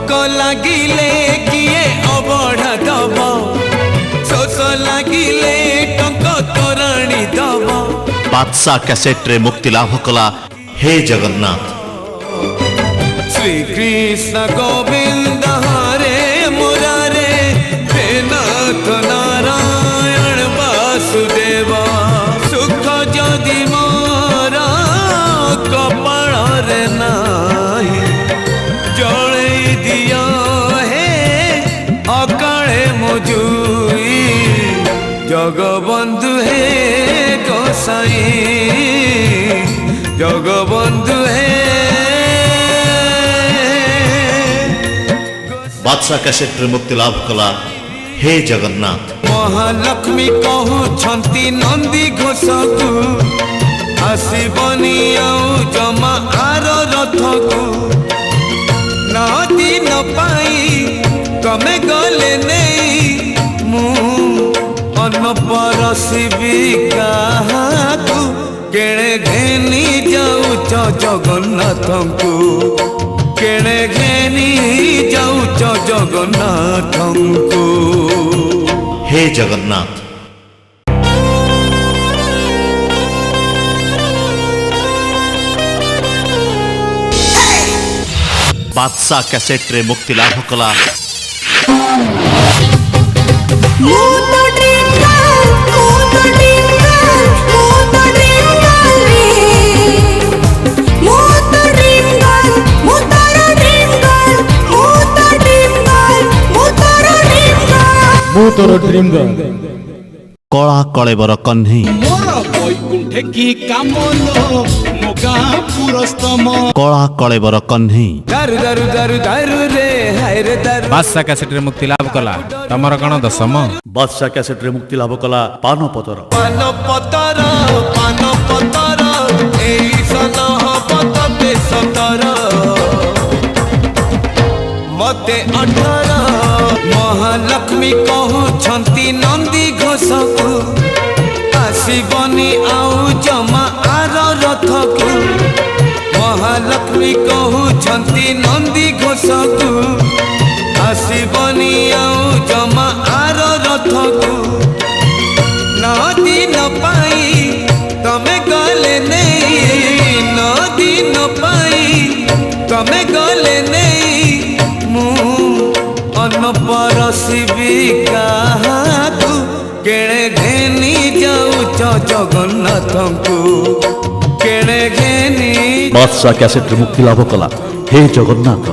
भोक लागिले किए अबढ़ा दब शोष लागिले टंक तोराणी दब। बादशाह कैसेट रे मुक्ति लाभ कला हे जगन्नाथ। श्री कृष्ण गोविंद हरे मुरारे हे नाथ नारायण वासुदेव। सुख जदि मोरा कपाल रे नाही जड़े दिया हे अकाले मजुई। जगबंधु हे गोसाई जगबंधु हे। बादशाह कैसेट रे मुक्ति लाभ कला हे जगन्नाथ। महालक्ष्मी कहउछंती नंदी घोषकु आसबनी आउ जमा आर रथकु। नदी न पाई कमे गले नहीं मु अन्न परसिबी काहाकु। केणे घेनी जाउच जगन्नाथंकु केणे घेनी जाउच जगन्नाथंकु। हे जगन्नाथ। बादशाह कैसेट रे मुक्ति लाभ कला तोर ड्रीम गर्ल कला कलेबर कन्ही कला कलेबर कन्ही। बादशाह कैसेट रे मुक्ति लाभ कला तमर कण दशम। बादशाह कैसेट रे मुक्ति लाभ कला पान पतर एई सन हबते सतर मते 18। महालक्ष्मी कहउछंती नंदी घोषकु आसबनी आउ जमा आर रथकु। महालक्ष्मी कहउछंती नंदी घोषकु आसबनी आउ जमा आर रथकु। नदी न पाई तमे गले नहीं नदी न पाई तमे गले नहीं मु अन्न परसिबी काहाकु। केणे घेनी जाउच जगन्नाथंकु केणे घेनी। बादशाह कैसेट रे मुक्ति लाभ कला हे जगन्नाथ।